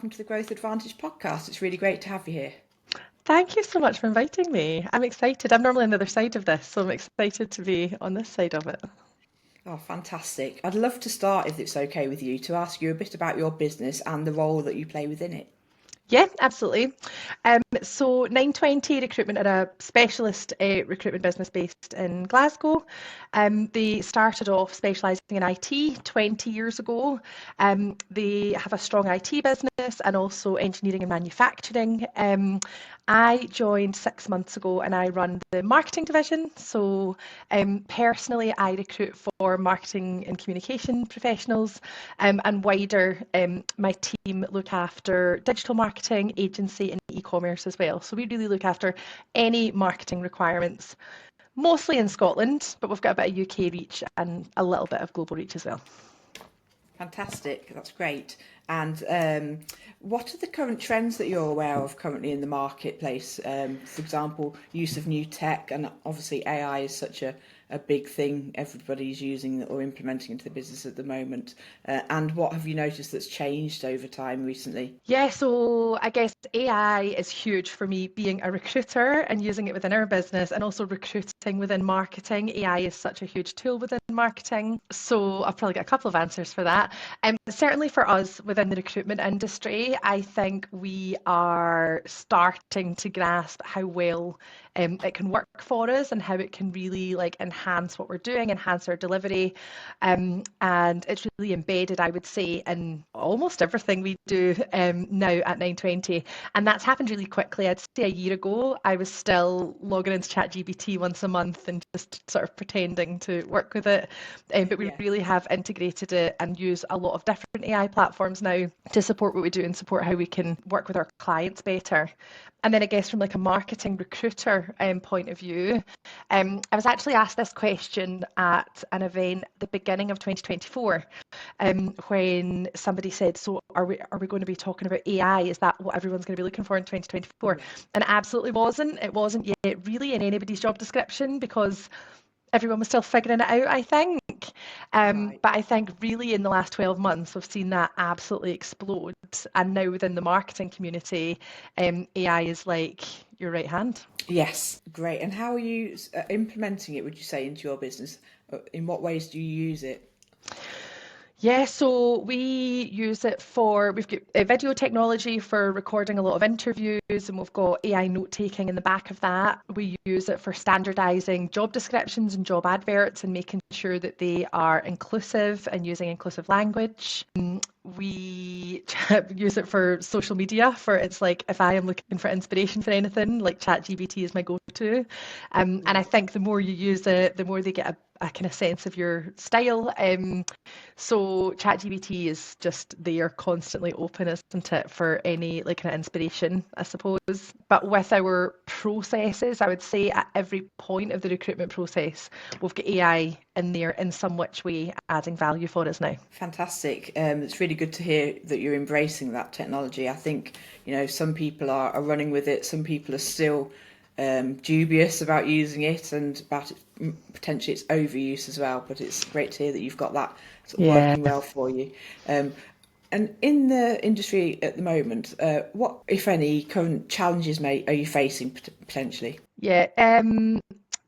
welcome to the Growth Advantage podcast. It's really great to have you here. Thank you so much for inviting me. I'm excited. I'm normally on the other side of this, so I'm excited to be on this side of it. Oh, fantastic. I'd love to start, if it's okay with you, to ask you a bit about your business and the role that you play within it. Yeah, absolutely. So 920 Recruitment are a specialist recruitment business based in Glasgow. They started off specialising in IT 20 years ago. They have a strong IT business and also engineering and manufacturing. I joined 6 months ago and I run the marketing division. So personally, I recruit for marketing and communication professionals, and wider, my team look after digital marketing, agency and e-commerce as well. So we really look after any marketing requirements, mostly in Scotland, but we've got a bit of UK reach and a little bit of global reach as well. Fantastic, that's great. And what are the current trends that you're aware of currently in the marketplace? For example, use of new tech, and obviously AI is such a big thing everybody's using or implementing into the business at the moment. And what have you noticed that's changed over time recently? Yeah, so I guess AI is huge for me being a recruiter and using it within our business and also recruiting within marketing. AI is such a huge tool within marketing. So I've probably got a couple of answers for that. Certainly for us within the recruitment industry, I think we are starting to grasp how well it can work for us and how it can really enhance what we're doing, enhance our delivery. And it's really embedded, I would say, in almost everything we do now at 920. And that's happened really quickly. I'd say a year ago, I was still logging into ChatGPT once a month and just sort of pretending to work with it. But we really have integrated it and use a lot of different AI platforms now to support what we do and support how we can work with our clients better. And then I guess from a marketing recruiter point of view, I was actually asked this question at an event at the beginning of 2024, when somebody said, so are we going to be talking about AI? Is that what everyone's going to be looking for in 2024? And it absolutely wasn't. It wasn't yet really in anybody's job description because everyone was still figuring it out, I think. But I think really in the last 12 months, we've seen that absolutely explode. And now within the marketing community, AI is like your right hand. Yes, great. And how are you implementing it, would you say, into your business? In what ways do you use it? Yeah, so we use it we've got video technology for recording a lot of interviews, and we've got AI note taking in the back of that. We use it for standardizing job descriptions and job adverts and making sure that they are inclusive and using inclusive language. We use it for social media it's like if I am looking for inspiration for anything, like ChatGPT is my go-to. And I think the more you use it, the more they get a kind of sense of your style. So ChatGPT is just there constantly open, isn't it, for any kind of inspiration, I suppose. But with our processes, I would say at every point of the recruitment process, we've got AI in there in some which way adding value for us now. Fantastic. It's really good to hear that you're embracing that technology. I think, some people are running with it. Some people are still dubious about using it and about potentially its overuse as well. But it's great to hear that you've got that sort of working well for you. And in the industry at the moment, what, if any, current challenges are you facing potentially? Yeah,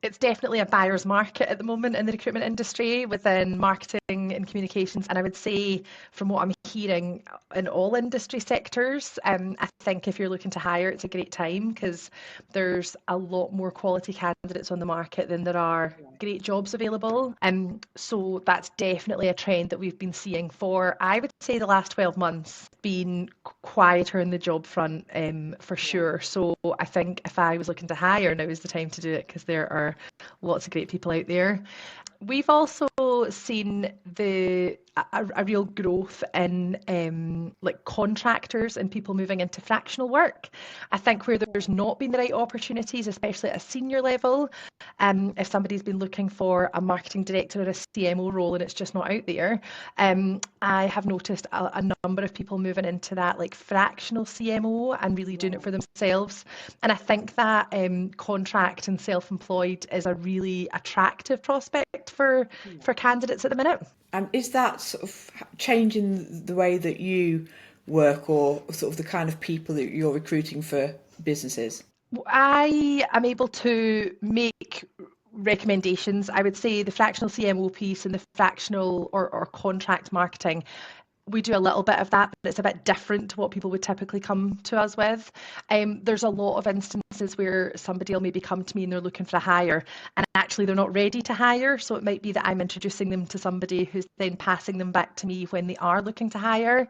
it's definitely a buyer's market at the moment in the recruitment industry within marketing and communications. And I would say from what I'm hearing in all industry sectors, I think if you're looking to hire, it's a great time because there's a lot more quality candidates on the market than there are great jobs available. So that's definitely a trend that we've been seeing for, I would say, the last 12 months, been quieter in the job front, for sure. So I think if I was looking to hire, now is the time to do it because there are lots of great people out there. We've also seen a real growth in contractors and people moving into fractional work. I think where there's not been the right opportunities, especially at a senior level, if somebody's been looking for a marketing director or a CMO role and it's just not out there, I have noticed a number of people moving into that fractional CMO and really doing it for themselves. And I think that contract and self-employed is a really attractive prospect for candidates at the minute. Is that sort of changing the way that you work, or sort of the kind of people that you're recruiting for businesses? I am able to make recommendations. I would say the fractional CMO piece and the fractional or contract marketing, we do a little bit of that, but it's a bit different to what people would typically come to us with. There's a lot of instances where somebody will maybe come to me and they're looking for a hire, and actually they're not ready to hire. So it might be that I'm introducing them to somebody who's then passing them back to me when they are looking to hire.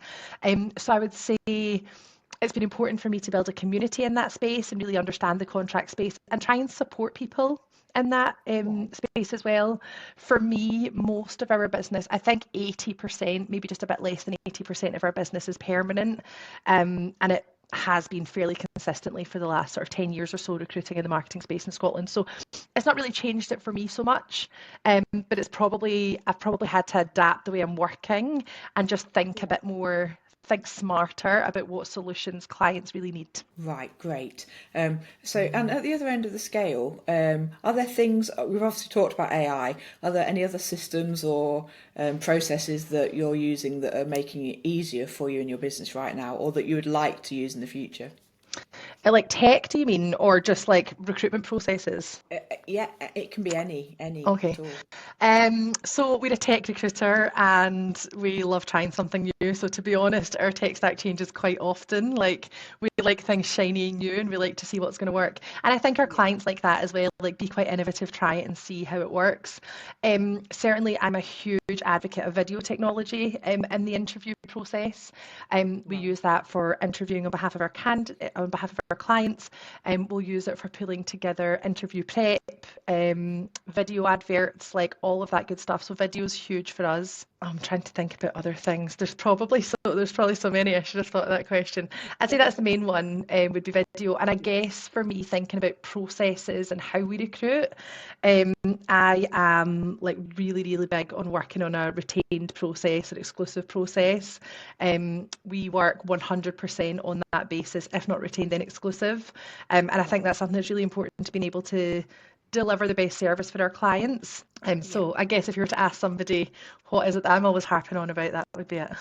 So I would say it's been important for me to build a community in that space and really understand the contract space and try and support people in that space as well. For me, most of our business, I think 80%, maybe just a bit less than 80% of our business is permanent. And it has been fairly consistently for the last sort of 10 years or so, recruiting in the marketing space in Scotland. So it's not really changed it for me so much, but I've probably had to adapt the way I'm working and just think a bit more, think smarter about what solutions clients really need. Right, great. So, and at the other end of the scale, are there things, we've obviously talked about AI, are there any other systems or processes that you're using that are making it easier for you in your business right now, or that you would like to use in the future? Like tech, do you mean, or just like recruitment processes? Yeah, it can be any Okay. at all. So we're a tech recruiter and we love trying something new. So to be honest, our tech stack changes quite often. Like we like things shiny and new and we like to see what's going to work. And I think our clients like that as well, like be quite innovative, try it and see how it works. Certainly I'm a huge advocate of video technology in the interview process. We Right. use that for interviewing on behalf of on behalf of our clients. We'll use it for pulling together interview prep, video adverts, like all of that good stuff. So video is huge for us. I'm trying to think about other things. There's probably so many. I should have thought of that question. I'd say that's the main one, would be video. And I guess for me, thinking about processes and how we recruit, I am like really, really big on working on a retained process, an exclusive process. We work 100% on that basis, if not retained, then exclusive. And I think that's something that's really important to being able to deliver the best service for our clients. Yeah. So I guess if you were to ask somebody, what is it that I'm always harping on about, that would be it.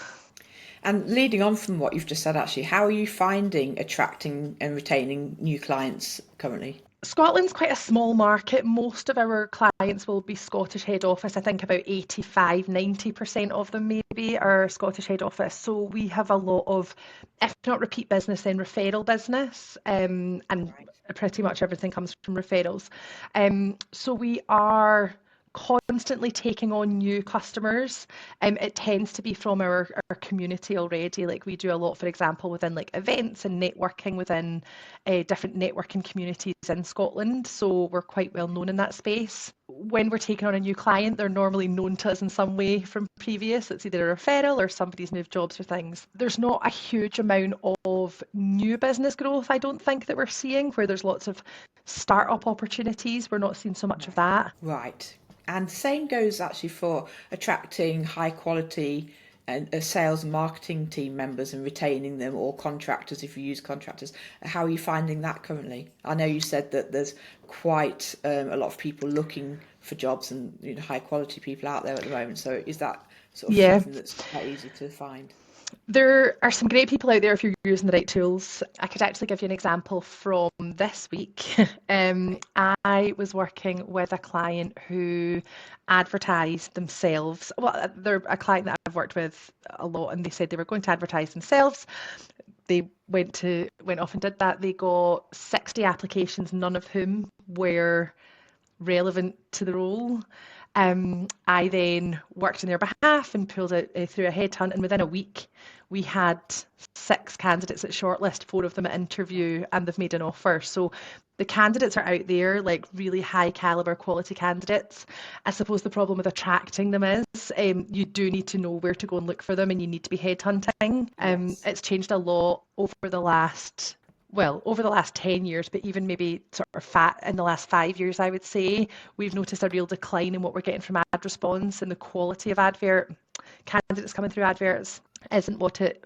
And leading on from what you've just said, actually, how are you finding attracting and retaining new clients currently? Scotland's quite a small market. Most of our clients will be Scottish head office. I think about 85, 90% of them maybe are Scottish head office. So we have a lot of, if not repeat business, then referral business. And Right. pretty much everything comes from referrals. So we are constantly taking on new customers. It tends to be from our community already. Like we do a lot, for example, within like events and networking within different networking communities in Scotland. So we're quite well known in that space. When we're taking on a new client, they're normally known to us in some way from previous. It's either a referral or somebody's moved jobs or things. There's not a huge amount of new business growth, I don't think, that we're seeing, where there's lots of startup opportunities. We're not seeing so much of that. Right. And the same goes actually for attracting high quality and sales and marketing team members and retaining them, or contractors if you use contractors. How are you finding that currently? I know you said that there's quite a lot of people looking for jobs and high quality people out there at the moment. So is that sort of Yeah, something that's quite easy to find? there are some great people out there if you're using the right tools. I could actually give you an example from this week. I was working with a client who advertised themselves. Well, they're a client that I've worked with a lot, and they said they were going to advertise themselves. They went off and did that. They got 60 applications, none of whom were relevant to the role. I then worked on their behalf and pulled it through a headhunt, and within a week we had 6 candidates at shortlist, 4 of them at interview, and they've made an offer. So the candidates are out there, like really high caliber quality candidates. I suppose the problem with attracting them is you do need to know where to go and look for them, and you need to be headhunting. Yes. It's changed a lot over the last 10 years, but even maybe sort of in the last 5 years, I would say, we've noticed a real decline in what we're getting from ad response, and the quality of candidates coming through adverts isn't what it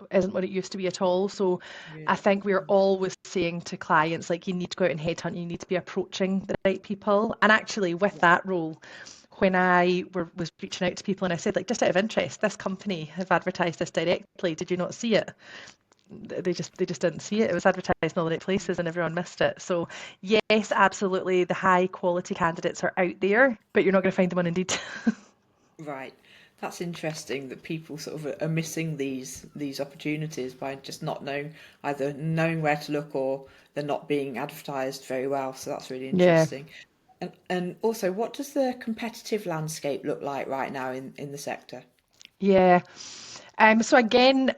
used to be at all. So I Really? think we're always saying to clients, like, you need to go out and headhunt, you need to be approaching the right people. And actually with that role, when I was reaching out to people and I said, like, just out of interest, this company have advertised this directly. Did you not see it? They just didn't see it. It was advertised in all the right places and everyone missed it. So yes, absolutely, the high quality candidates are out there, but you're not going to find them on Indeed. Right. That's interesting that people sort of are missing these opportunities by just not knowing where to look, or they're not being advertised very well. So that's really Yeah. interesting. And also, what does the competitive landscape look like right now in the sector? Yeah. So again,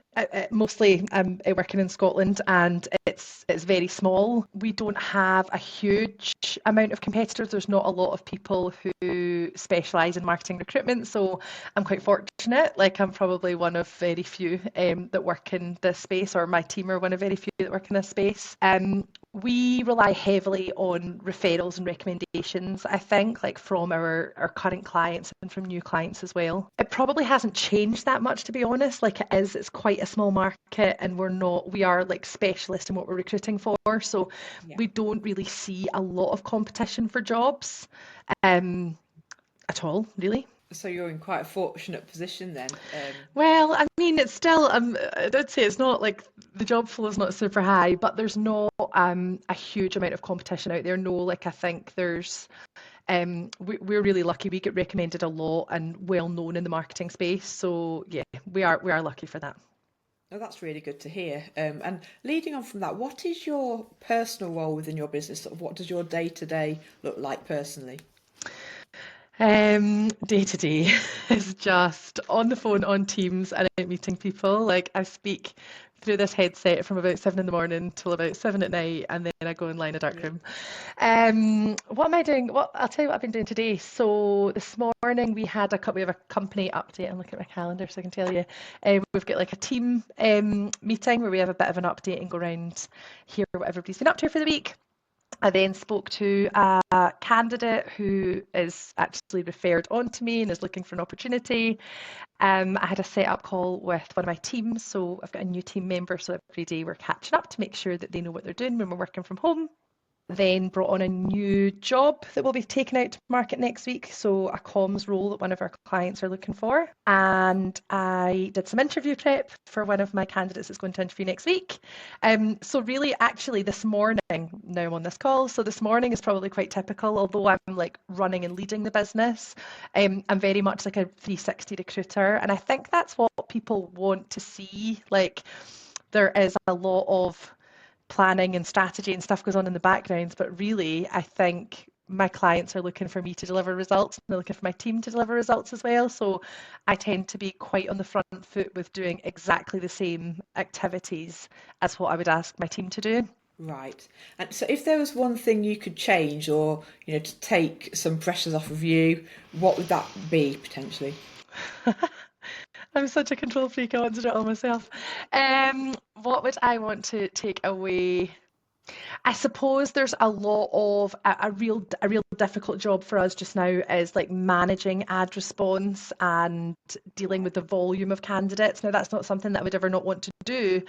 mostly working in Scotland, and it's very small. We don't have a huge amount of competitors. There's not a lot of people who specialise in marketing recruitment, so I'm quite fortunate. Like, I'm probably one of very few that work in this space, or my team are one of very few that work in this space. We rely heavily on referrals and recommendations, I think, like from our current clients and from new clients as well. It probably hasn't changed that much, to be honest. Like, it's quite a small market, and we are like specialists in what we're recruiting for. So Yeah. we don't really see a lot of competition for jobs um, at all, really. So you're in quite a fortunate position then. Well, I mean, it's still, I'd say it's not like the job flow is not super high, but there's not a huge amount of competition out there. No, like I think we're really lucky. We get recommended a lot and well known in the marketing space. So yeah, we are lucky for that. Oh, that's really good to hear. And leading on from that, what is your personal role within your business? Sort of what does your day to day look like personally? Day to day is just on the phone, on Teams, and out meeting people. Like, I speak through this headset from about 7 in the morning till about 7 at night, and then I go and lie in a dark Yeah. room. What am I doing? What I'll tell you what I've been doing today. So this morning we have a company update. I'm looking at my calendar so I can tell you. We've got like a team meeting where we have a bit of an update and go around, hear what everybody's been up to for the week. I then spoke to a candidate who is actually referred on to me and is looking for an opportunity. I had a set-up call with one of my teams, so I've got a new team member, so every day we're catching up to make sure that they know what they're doing when we're working from home. Then brought on a new job that will be taken out to market next week. So a comms role that one of our clients are looking for. And I did some interview prep for one of my candidates that's going to interview next week. So really, actually, this morning, now I'm on this call, so this morning is probably quite typical, although I'm like running and leading the business. I'm very much like a 360 recruiter. And I think that's what people want to see. Like, there is a lot of planning and strategy and stuff goes on in the background, but really I think my clients are looking for me to deliver results, and they're looking for my team to deliver results as well. So I tend to be quite on the front foot with doing exactly the same activities as what I would ask my team to do. Right. And so if there was one thing you could change, or, to take some pressures off of you, what would that be potentially? I'm such a control freak, I want to do it all myself. What would I want to take away? I suppose there's a lot of a real difficult job for us just now is like managing ad response and dealing Right. with the volume of candidates. Now that's not something that I would ever not want to do,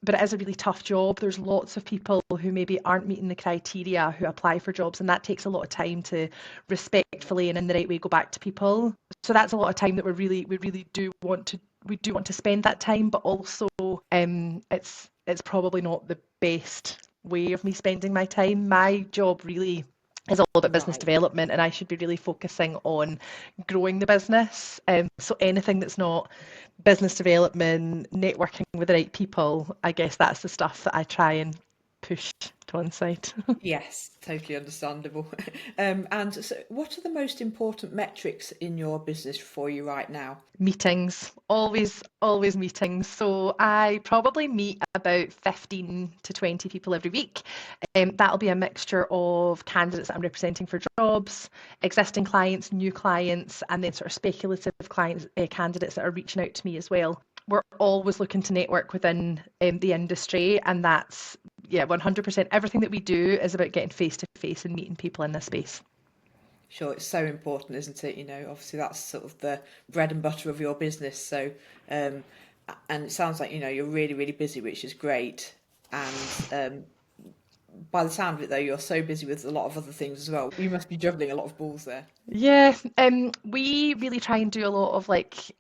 but it is a really tough job. There's lots of people who maybe aren't meeting the criteria who apply for jobs, and that takes a lot of time to Yeah. respectfully and in the right way go back to people. So that's a lot of time that we really do want to spend that time, but also it's probably not the best way of me spending my time. My job really is all about business Right. development, and I should be really focusing on growing the business. So anything that's not business development, networking with the right people, I guess that's the stuff that I try and push to one side. Yes, totally understandable. And so what are the most important metrics in your business for you right now? Meetings, always meetings. So I probably meet about 15 to 20 people every week. That'll be a mixture of candidates that I'm representing for jobs, existing clients, new clients, and then sort of speculative clients, candidates that are reaching out to me as well. We're always looking to network within the industry, and that's, yeah, 100%. Everything that we do is about getting face to face and meeting people in this space. Sure, it's so important, isn't it? Obviously that's sort of the bread and butter of your business. So, and it sounds like, you're really, really busy, which is great. And by the sound of it, though, you're so busy with a lot of other things as well. You must be juggling a lot of balls there. Yeah, we really try and do a lot of like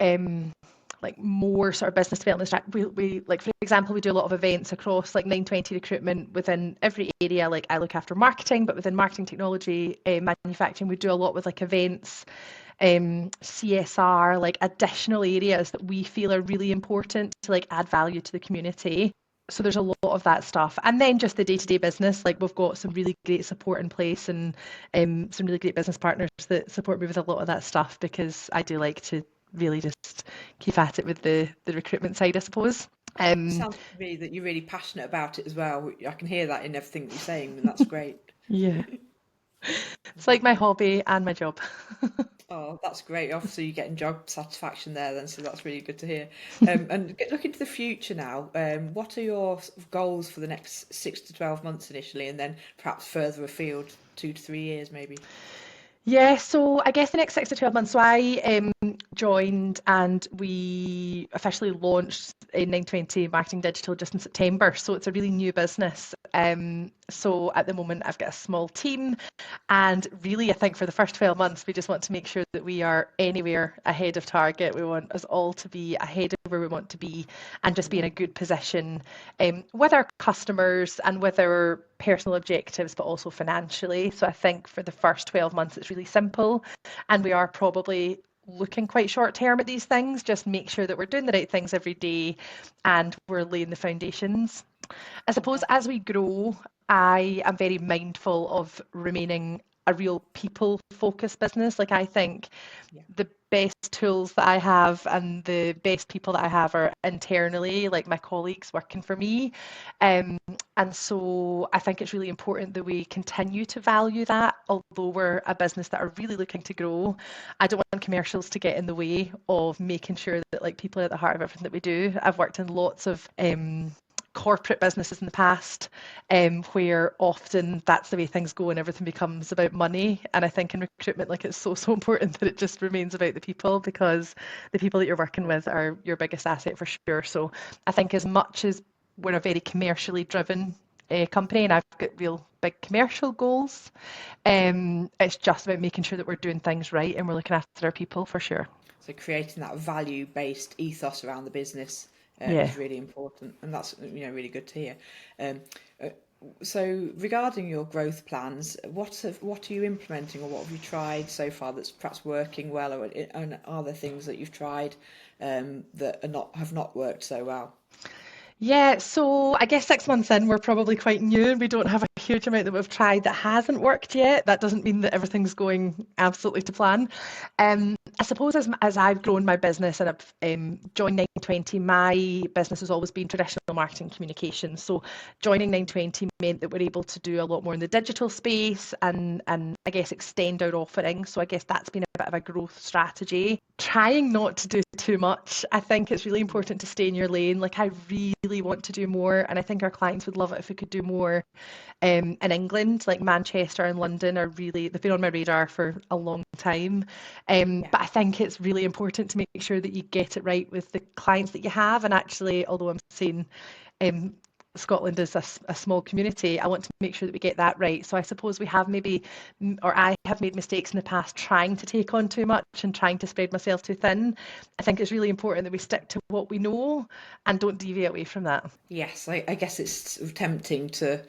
more sort of business development. We like, for example, we do a lot of events across like 920 Recruitment within every area. Like I look after marketing, but within marketing, technology, manufacturing, we do a lot with like events, CSR, like additional areas that we feel are really important to like add value to the community. So there's a lot of that stuff. And then just the day-to-day business, like we've got some really great support in place, and some really great business partners that support me with a lot of that stuff, because I do like to really just keep at it with the recruitment side, I suppose. It Um, sounds to me that you're really passionate about it as well. I can hear that in everything that you're saying, and that's great. yeah, it's like my hobby and my job. Oh, that's great. Obviously, you're getting job satisfaction there then, so that's really good to hear. Look into the future now. What are your sort of goals for the next 6 to 12 months initially, and then perhaps further afield, 2 to 3 years maybe? Yeah, so I guess the next 6 to 12 months. So I joined and we officially launched in 920 Marketing Digital just in September. So it's a really new business. So at the moment, I've got a small team. And really, I think for the first 12 months, we just want to make sure that we are anywhere ahead of target. We want us all to be ahead of where we want to be and just be in a good position with our customers and with our personal objectives, but also financially. So I think for the first 12 months, it's really simple. And we are probably looking quite short term at these things, just make sure that we're doing the right things every day and we're laying the foundations. I suppose as Fantastic. we grow, I am very mindful of remaining a real people focused business. Like I think Yeah. the best tools that I have and the best people that I have are internally, like my colleagues working for me. Um, and so I think it's really important that we continue to value that, although we're a business that are really looking to grow. I don't want commercials to get in the way of making sure that like people are at the heart of everything that we do. I've worked in lots of corporate businesses in the past, where often that's the way things go and everything becomes about money. And I think in recruitment, like it's so important that it just remains about the people, because the people that you're working with are your biggest asset for sure. So I think as much as we're a very commercially driven company and I've got real big commercial goals, it's just about making sure that we're doing things right and we're looking after our people for sure. So creating that value-based ethos around the business Yeah. is really important, and that's really good to hear. Um, uh, so regarding your growth plans, what are you implementing, or what have you tried so far that's perhaps working well, or and are there things that you've tried that are not have not worked so well? Yeah, so I guess 6 months in, we're probably quite new. We don't have a huge amount that we've tried that hasn't worked yet. That doesn't mean that everything's going absolutely to plan. I suppose as I've grown my business and I've joined 920, my business has always been traditional marketing communications. So joining 920 meant that we're able to do a lot more in the digital space and I guess extend our offering. So I guess that's been a bit of a growth strategy. Trying not to do too much. I think it's really Yeah. important to stay in your lane. Like I really want to do more, and I think our clients would love it if we could do more in England. Like Manchester and London are really, they've been on my radar for a long time. Yeah. But I think it's really important to make sure that you get it right with the clients that you have. And actually, although I'm saying um, Scotland is a small community, I want to make sure that we get that right. So I suppose we have maybe, or I have made mistakes in the past trying to take on too much and trying to spread myself too thin. I think it's really important that we stick to what we know and don't deviate away from that. Yes, I guess it's sort of tempting to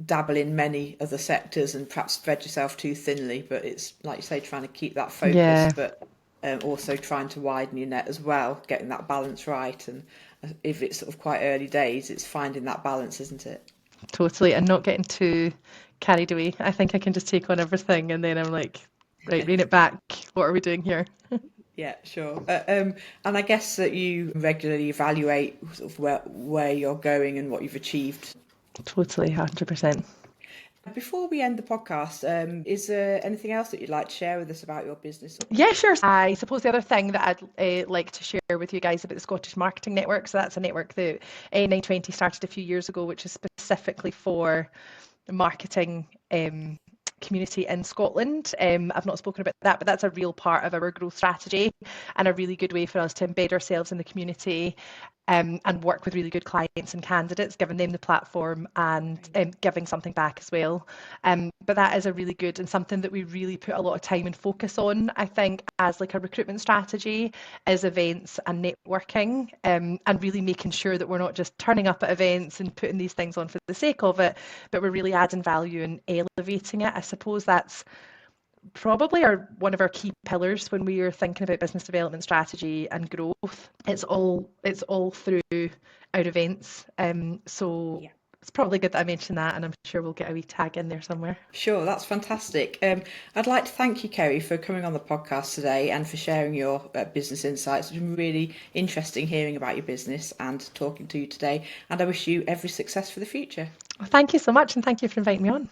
dabble in many other sectors and perhaps spread yourself too thinly, but it's like you say, trying to keep that focus, Yeah, but also trying to widen your net as well, getting that balance right. And if it's sort of quite early days, it's finding that balance, isn't it? totally. And not getting too carried away. I think I can just take on everything and then I'm like, right, rein it back. What are we doing here? Yeah, sure. And I guess that you regularly evaluate sort of where you're going and what you've achieved. Totally, 100%. Before we end the podcast, is there anything else that you'd like to share with us about your business? Yeah, sure. I suppose the other thing that I'd like to share with you guys about the Scottish Marketing Network, so that's a network that 920 started a few years ago, which is specifically for the marketing community in Scotland. I've not spoken about that, but that's a real part of our growth strategy and a really good way for us to embed ourselves in the community and work with really good clients and candidates, giving them the platform and giving something back as well. But that is a really good and something that we really put a lot of time and focus on, I think, as like a recruitment strategy, is events and networking, and really making sure that we're not just turning up at events and putting these things on for the sake of it, but we're really adding value and elevating it. I suppose that's probably one of our key pillars when we are thinking about business development strategy and growth. It's all through our events. So it's probably good that I mentioned that, and I'm sure we'll get a wee tag in there somewhere. Sure, that's fantastic. I'd like to thank you, Kerry, for coming on the podcast today and for sharing your business insights. It's been really interesting hearing about your business and talking to you today, and I wish you every success for the future. Well, thank you so much, and thank you for inviting me on.